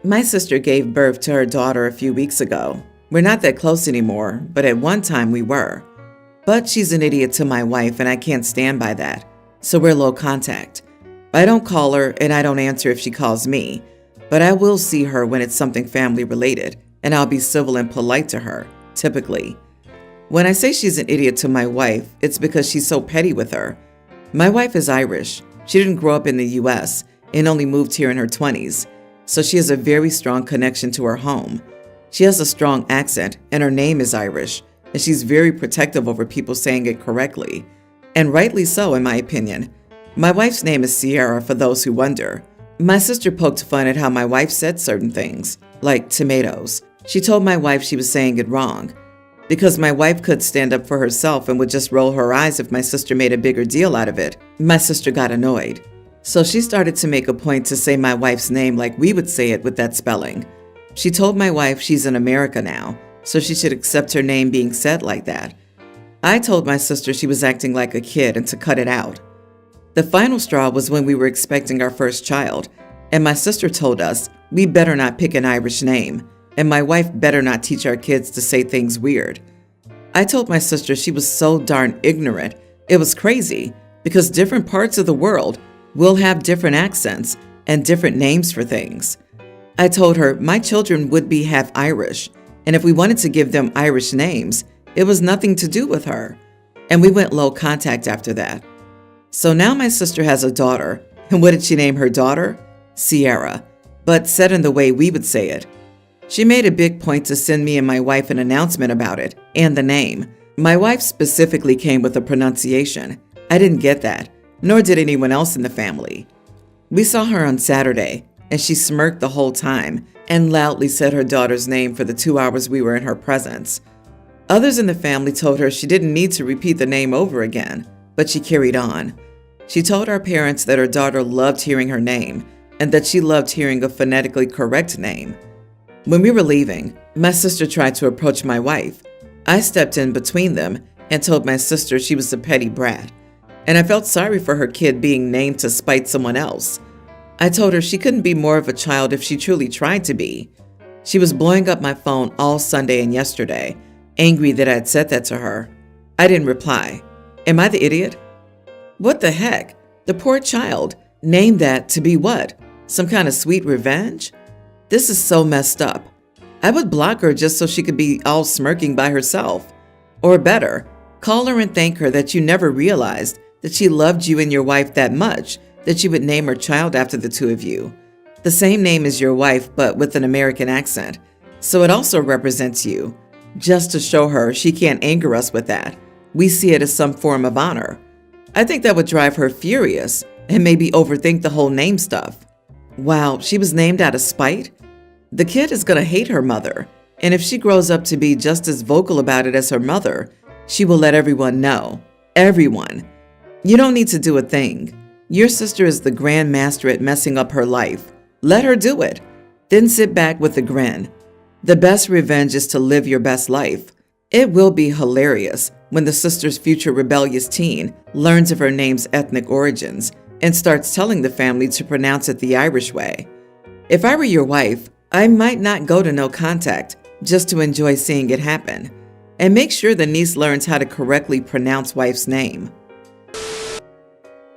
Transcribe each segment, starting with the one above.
My sister gave birth to her daughter a few weeks ago. We're not that close anymore, but at one time we were. But she's an idiot to my wife, and I can't stand by that, so we're low contact. I don't call her, and I don't answer if she calls me, but I will see her when it's something family related, and I'll be civil and polite to her, typically. When I say she's an idiot to my wife, it's because she's so petty with her. My wife is Irish. She didn't grow up in the U.S. and only moved here in her 20s, so she has a very strong connection to her home. She has a strong accent, and her name is Irish, and she's very protective over people saying it correctly. And rightly so, in my opinion. My wife's name is Sierra, for those who wonder. My sister poked fun at how my wife said certain things, like tomatoes. She told my wife she was saying it wrong, because my wife could stand up for herself and would just roll her eyes if my sister made a bigger deal out of it. My sister got annoyed. So she started to make a point to say my wife's name like we would say it with that spelling. She told my wife she's in America now, so she should accept her name being said like that. I told my sister she was acting like a kid and to cut it out. The final straw was when we were expecting our first child, and my sister told us we better not pick an Irish name, and my wife better not teach our kids to say things weird. I told my sister she was so darn ignorant, it was crazy, because different parts of the world will have different accents and different names for things. I told her my children would be half Irish, and if we wanted to give them Irish names, it was nothing to do with her. And we went low contact after that. So now my sister has a daughter, and what did she name her daughter? Sierra, but said in the way we would say it. She made a big point to send me and my wife an announcement about it, and the name. My wife specifically came with a pronunciation. I didn't get that, nor did anyone else in the family. We saw her on Saturday, and she smirked the whole time and loudly said her daughter's name for the 2 hours we were in her presence. Others in the family told her she didn't need to repeat the name over again, but she carried on. She told our parents that her daughter loved hearing her name and that she loved hearing a phonetically correct name. When we were leaving, my sister tried to approach my wife. I stepped in between them and told my sister she was a petty brat, and I felt sorry for her kid being named to spite someone else. I told her she couldn't be more of a child if she truly tried to be. She was blowing up my phone all Sunday and yesterday, angry that I had said that to her. I didn't reply. Am I the idiot? What the heck? The poor child. Named that to be what? Some kind of sweet revenge? This is so messed up. I would block her just so she could be all smirking by herself. Or better, call her and thank her that you never realized that she loved you and your wife that much that you would name her child after the two of you. The same name as your wife, but with an American accent. So it also represents you. Just to show her she can't anger us with that. We see it as some form of honor. I think that would drive her furious and maybe overthink the whole name stuff. Wow, she was named out of spite? The kid is gonna hate her mother, and if she grows up to be just as vocal about it as her mother, she will let everyone know. Everyone. You don't need to do a thing. Your sister is the grand master at messing up her life. Let her do it. Then sit back with a grin. The best revenge is to live your best life. It will be hilarious when the sister's future rebellious teen learns of her name's ethnic origins and starts telling the family to pronounce it the Irish way. If I were your wife, I might not go to no contact just to enjoy seeing it happen. And make sure the niece learns how to correctly pronounce wife's name.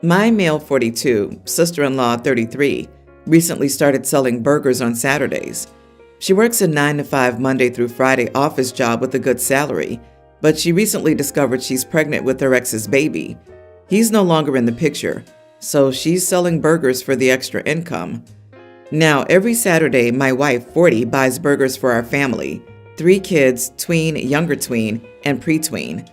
My male 42, sister-in-law 33, recently started selling burgers on Saturdays. She works a 9 to 5 Monday through Friday office job with a good salary, but she recently discovered she's pregnant with her ex's baby. He's no longer in the picture, so she's selling burgers for the extra income. Now, every Saturday, my wife, 40, buys burgers for our family, 3 kids, tween, younger tween, and pre-tween.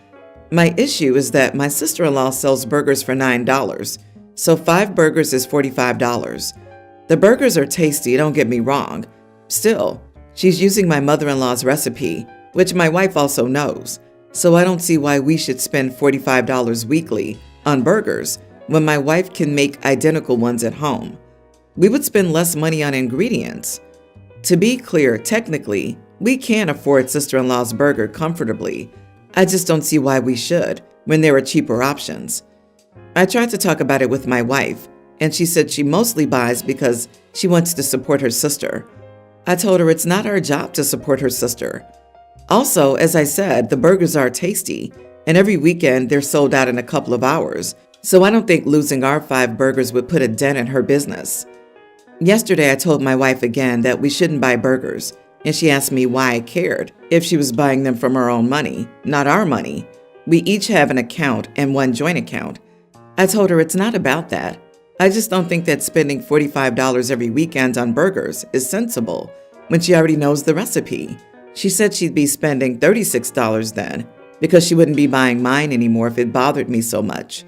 My issue is that my sister-in-law sells burgers for $9, so 5 burgers is $45. The burgers are tasty, don't get me wrong. Still, she's using my mother-in-law's recipe, which my wife also knows, so I don't see why we should spend $45 weekly on burgers when my wife can make identical ones at home. We would spend less money on ingredients. To be clear, technically, we can afford sister-in-law's burger comfortably. I just don't see why we should when there are cheaper options. I tried to talk about it with my wife, and she said she mostly buys because she wants to support her sister. I told her it's not our job to support her sister. Also, as I said, the burgers are tasty, and every weekend they're sold out in a couple of hours, so I don't think losing our 5 burgers would put a dent in her business. Yesterday, I told my wife again that we shouldn't buy burgers, and she asked me why I cared if she was buying them from her own money, not our money. We each have an account and one joint account. I told her it's not about that. I just don't think that spending $45 every weekend on burgers is sensible when she already knows the recipe. She said she'd be spending $36 then because she wouldn't be buying mine anymore if it bothered me so much.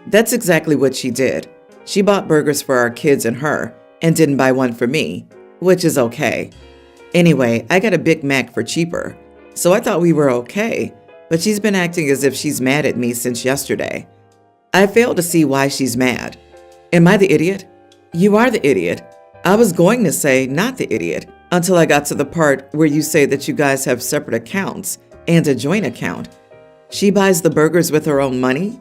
That's exactly what she did. She bought burgers for our kids and her and didn't buy one for me, which is okay. Anyway, I got a Big Mac for cheaper, so I thought we were okay, but she's been acting as if she's mad at me since yesterday. I fail to see why she's mad. Am I the idiot? You are the idiot. I was going to say not the idiot until I got to the part where you say that you guys have separate accounts and a joint account. She buys the burgers with her own money?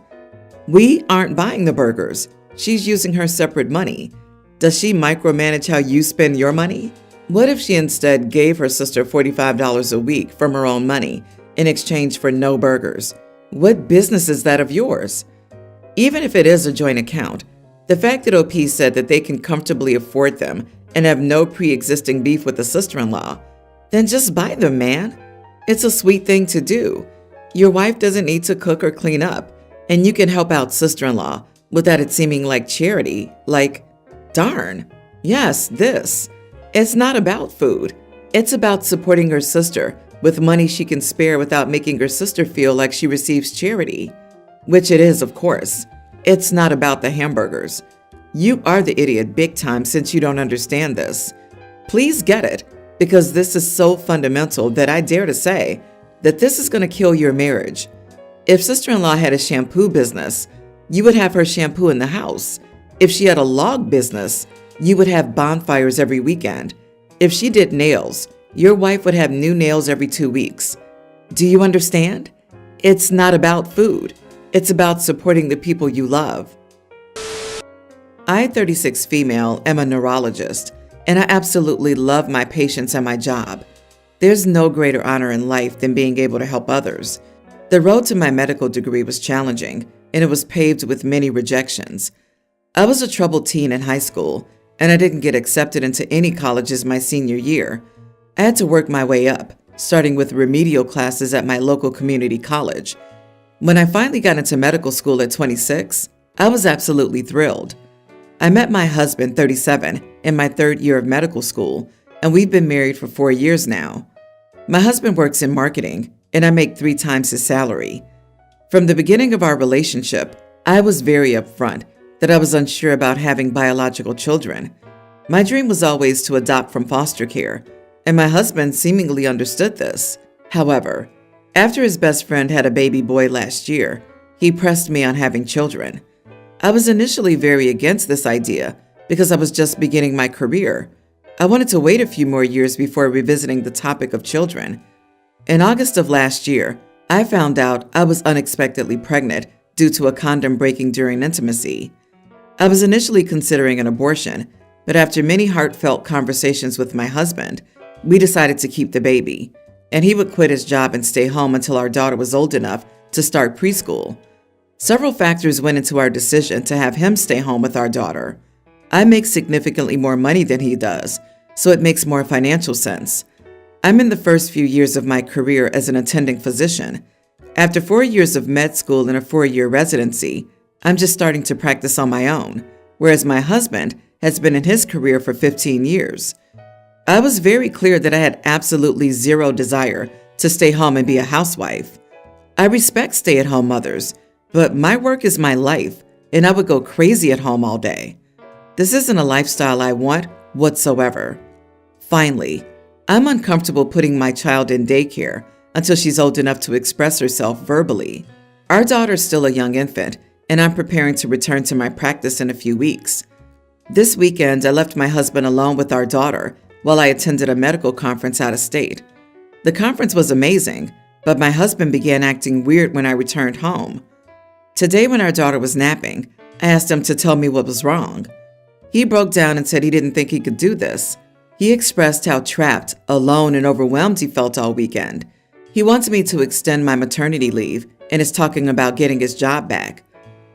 We aren't buying the burgers. She's using her separate money. Does she micromanage how you spend your money? What if she instead gave her sister $45 a week from her own money in exchange for no burgers? What business is that of yours? Even if it is a joint account, the fact that OP said that they can comfortably afford them and have no pre-existing beef with the sister-in-law, then just buy them, man. It's a sweet thing to do. Your wife doesn't need to cook or clean up, and you can help out sister-in-law without it seeming like charity, like, darn, yes, this. It's not about food. It's about supporting her sister with money she can spare without making her sister feel like she receives charity, which it is, of course. It's not about the hamburgers. You are the idiot big time since you don't understand this. Please get it, because this is so fundamental that I dare to say that this is going to kill your marriage. If sister-in-law had a shampoo business, you would have her shampoo in the house. If she had a log business, you would have bonfires every weekend. If she did nails, your wife would have new nails every 2 weeks. Do you understand? It's not about food. It's about supporting the people you love. I, 36 female, am a neurologist, and I absolutely love my patients and my job. There's no greater honor in life than being able to help others. The road to my medical degree was challenging, and it was paved with many rejections. I was a troubled teen in high school, and I didn't get accepted into any colleges my senior year. I had to work my way up, starting with remedial classes at my local community college. When I finally got into medical school at 26, I was absolutely thrilled. I met my husband, 37, in my 3rd year of medical school, and we've been married for 4 years now. My husband works in marketing, and I make 3 times his salary. From the beginning of our relationship, I was very upfront that I was unsure about having biological children. My dream was always to adopt from foster care, and my husband seemingly understood this. However, after his best friend had a baby boy last year, he pressed me on having children. I was initially very against this idea because I was just beginning my career. I wanted to wait a few more years before revisiting the topic of children. In August of last year, I found out I was unexpectedly pregnant due to a condom breaking during intimacy. I was initially considering an abortion, but after many heartfelt conversations with my husband, we decided to keep the baby, and he would quit his job and stay home until our daughter was old enough to start preschool. Several factors went into our decision to have him stay home with our daughter. I make significantly more money than he does, so it makes more financial sense. I'm in the first few years of my career as an attending physician. After 4 years of med school and a 4-year residency, I'm just starting to practice on my own, whereas my husband has been in his career for 15 years. I was very clear that I had absolutely zero desire to stay home and be a housewife. I respect stay-at-home mothers, but my work is my life, and I would go crazy at home all day. This isn't a lifestyle I want whatsoever. Finally, I'm uncomfortable putting my child in daycare until she's old enough to express herself verbally. Our daughter's still a young infant, and I'm preparing to return to my practice in a few weeks. This weekend, I left my husband alone with our daughter while I attended a medical conference out of state. The conference was amazing, but my husband began acting weird when I returned home. Today, when our daughter was napping, I asked him to tell me what was wrong. He broke down and said he didn't think he could do this. He expressed how trapped, alone, and overwhelmed he felt all weekend. He wants me to extend my maternity leave and is talking about getting his job back.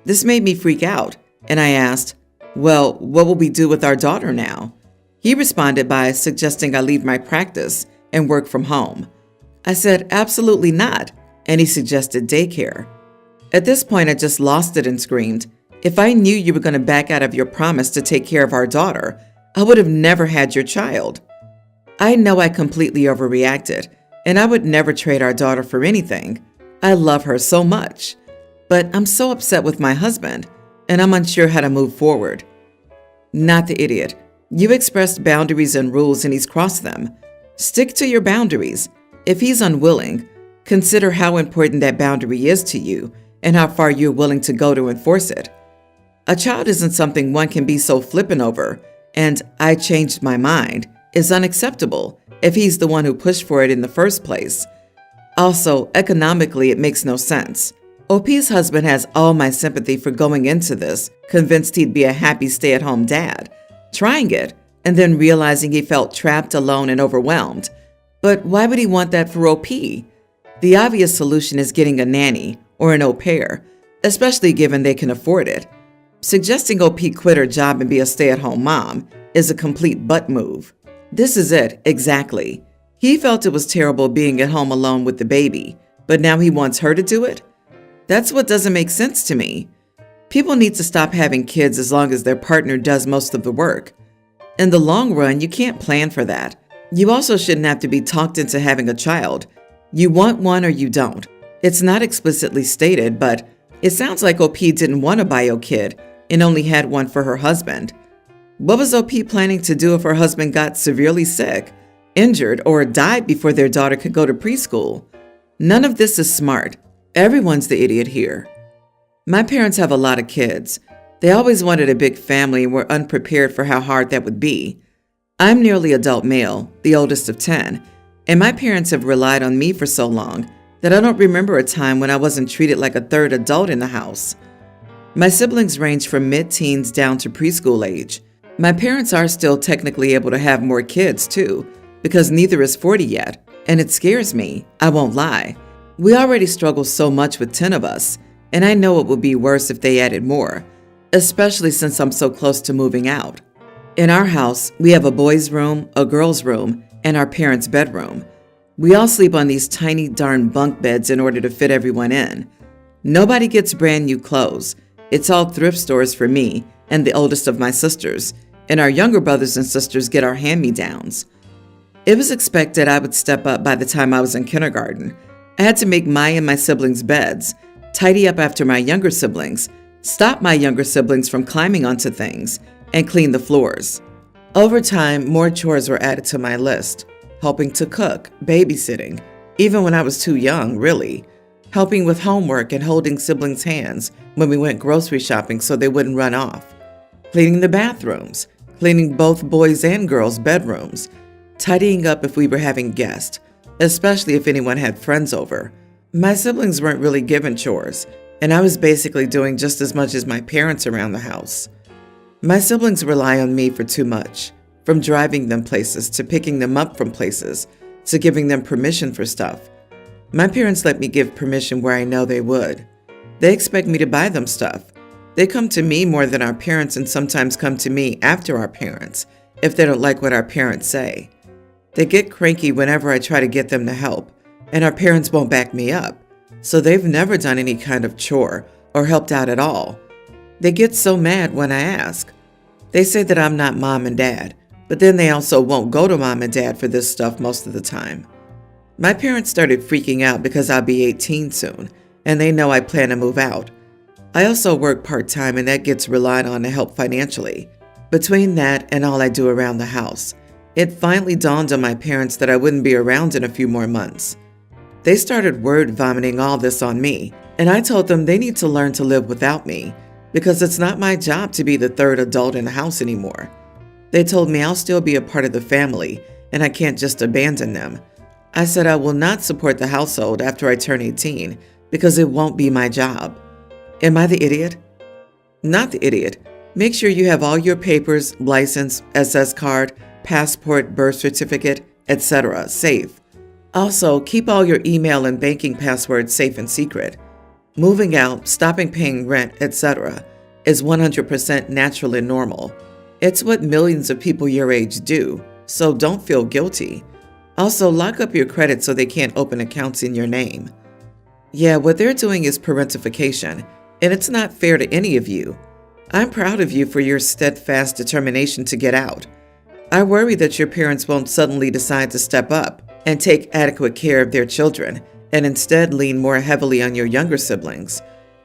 This made me freak out, and I asked, "Well, what will we do with our daughter now?" He responded by suggesting I leave my practice and work from home. I said, "Absolutely not," and he suggested daycare. At this point, I just lost it and screamed, "If I knew you were going to back out of your promise to take care of our daughter, I would have never had your child." I know I completely overreacted, and I would never trade our daughter for anything. I love her so much. But I'm so upset with my husband, and I'm unsure how to move forward. Not the idiot. You expressed boundaries and rules and he's crossed them. Stick to your boundaries. If he's unwilling, consider how important that boundary is to you and how far you're willing to go to enforce it. A child isn't something one can be so flippant over, and "I changed my mind" is unacceptable if he's the one who pushed for it in the first place. Also, economically, it makes no sense. OP's husband has all my sympathy for going into this, convinced he'd be a happy stay-at-home dad, trying it, and then realizing he felt trapped, alone, and overwhelmed. But why would he want that for OP? The obvious solution is getting a nanny or an au pair, especially given they can afford it. Suggesting OP quit her job and be a stay-at-home mom is a complete butt move. This is it, exactly. He felt it was terrible being at home alone with the baby, but now he wants her to do it? That's what doesn't make sense to me. People need to stop having kids as long as their partner does most of the work. In the long run, you can't plan for that. You also shouldn't have to be talked into having a child. You want one or you don't. It's not explicitly stated, but it sounds like OP didn't want a bio kid and only had one for her husband. What was OP planning to do if her husband got severely sick, injured, or died before their daughter could go to preschool? None of this is smart. Everyone's the idiot here. My parents have a lot of kids. They always wanted a big family and were unprepared for how hard that would be. I'm nearly adult male, the oldest of 10, and my parents have relied on me for so long that I don't remember a time when I wasn't treated like a third adult in the house. My siblings range from mid-teens down to preschool age. My parents are still technically able to have more kids too, because neither is 40 yet, and it scares me, I won't lie. We already struggle so much with 10 of us, and I know it would be worse if they added more, especially since I'm so close to moving out. In our house, we have a boys' room, a girls' room, and our parents' bedroom. We all sleep on these tiny darn bunk beds in order to fit everyone in. Nobody gets brand new clothes. It's all thrift stores for me and the oldest of my sisters, and our younger brothers and sisters get our hand-me-downs. It was expected I would step up by the time I was in kindergarten. I had to make my and my siblings' beds, tidy up after my younger siblings, stop my younger siblings from climbing onto things, and clean the floors. Over time, more chores were added to my list, helping to cook, babysitting, even when I was too young, really, helping with homework and holding siblings' hands when we went grocery shopping so they wouldn't run off, cleaning the bathrooms, cleaning both boys' and girls' bedrooms, tidying up if we were having guests, especially if anyone had friends over. My siblings weren't really given chores, and I was basically doing just as much as my parents around the house. My siblings rely on me for too much, from driving them places to picking them up from places to giving them permission for stuff. My parents let me give permission where I know they would. They expect me to buy them stuff. They come to me more than our parents and sometimes come to me after our parents if they don't like what our parents say. They get cranky whenever I try to get them to help, and our parents won't back me up, so they've never done any kind of chore or helped out at all. They get so mad when I ask. They say that I'm not mom and dad, but then they also won't go to mom and dad for this stuff most of the time. My parents started freaking out because I'll be 18 soon, and they know I plan to move out. I also work part-time, and that gets relied on to help financially. Between that and all I do around the house, it finally dawned on my parents that I wouldn't be around in a few more months. They started word vomiting all this on me, and I told them they need to learn to live without me, because it's not my job to be the third adult in the house anymore. They told me I'll still be a part of the family, and I can't just abandon them. I said I will not support the household after I turn 18, because it won't be my job. Am I the idiot? Not the idiot. Make sure you have all your papers, license, SS card, passport, birth certificate, etc. safe. Also, keep all your email and banking passwords safe and secret. Moving out, stopping paying rent, etc. is 100% natural and normal. It's what millions of people your age do, so don't feel guilty. Also, lock up your credit so they can't open accounts in your name. Yeah, what they're doing is parentification, and it's not fair to any of you. I'm proud of you for your steadfast determination to get out. I worry that your parents won't suddenly decide to step up and take adequate care of their children and instead lean more heavily on your younger siblings.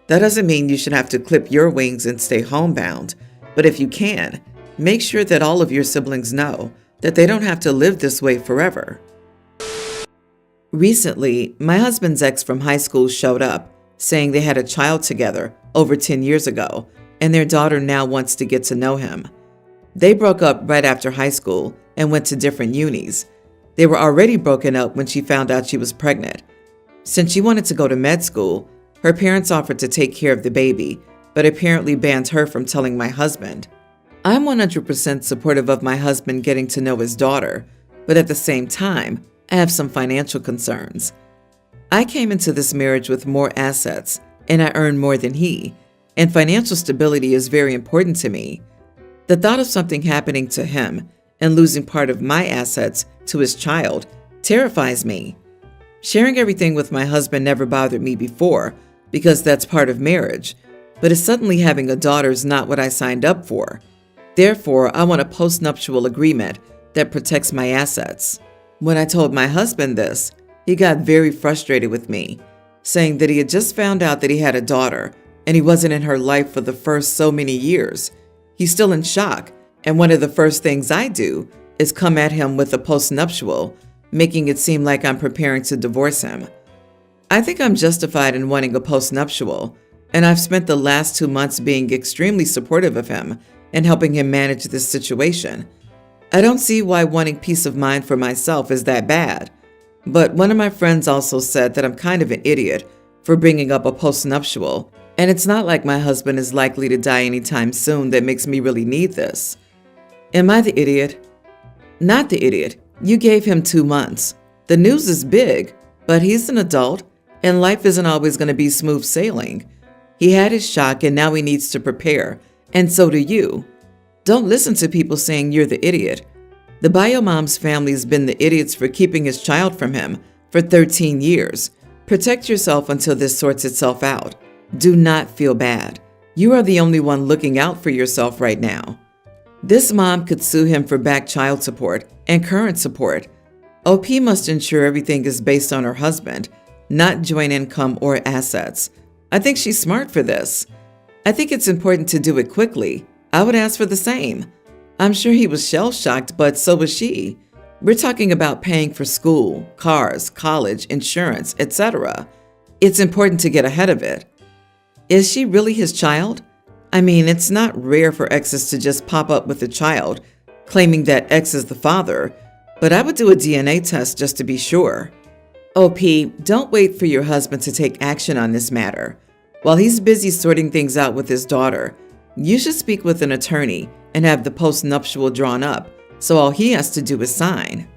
That doesn't mean you should have to clip your wings and stay homebound, but if you can, make sure that all of your siblings know that they don't have to live this way forever. Recently, my husband's ex from high school showed up, saying they had a child together over 10 years ago, and their daughter now wants to get to know him. They broke up right after high school and went to different unis. They were already broken up when she found out she was pregnant. Since she wanted to go to med school, her parents offered to take care of the baby, but apparently banned her from telling my husband. I'm 100% supportive of my husband getting to know his daughter, but at the same time, I have some financial concerns. I came into this marriage with more assets, and I earn more than he, and financial stability is very important to me. The thought of something happening to him and losing part of my assets to his child terrifies me. Sharing everything with my husband never bothered me before because that's part of marriage, but suddenly having a daughter is not what I signed up for. Therefore, I want a postnuptial agreement that protects my assets. When I told my husband this, he got very frustrated with me, saying that he had just found out that he had a daughter and he wasn't in her life for the first so many years. He's still in shock, and one of the first things I do is come at him with a postnuptial, making it seem like I'm preparing to divorce him. I think I'm justified in wanting a postnuptial, and I've spent the last 2 months being extremely supportive of him and helping him manage this situation. I don't see why wanting peace of mind for myself is that bad, but one of my friends also said that I'm kind of an idiot for bringing up a postnuptial, and it's not like my husband is likely to die anytime soon that makes me really need this. Am I the idiot? Not the idiot. You gave him 2 months. The news is big, but he's an adult, and life isn't always going to be smooth sailing. He had his shock, and now he needs to prepare, and so do you. Don't listen to people saying you're the idiot. The biomom's family's been the idiots for keeping his child from him for 13 years. Protect yourself until this sorts itself out. Do not feel bad. You are the only one looking out for yourself right now. This mom could sue him for back child support and current support. OP must ensure everything is based on her husband, not joint income or assets. I think she's smart for this. I think it's important to do it quickly. I would ask for the same. I'm sure he was shell-shocked, but so was she. We're talking about paying for school, cars, college, insurance, etc. It's important to get ahead of it. Is she really his child? I mean, it's not rare for exes to just pop up with a child, claiming that X is the father, but I would do a DNA test just to be sure. OP, don't wait for your husband to take action on this matter. While he's busy sorting things out with his daughter, you should speak with an attorney and have the postnuptial drawn up, so all he has to do is sign.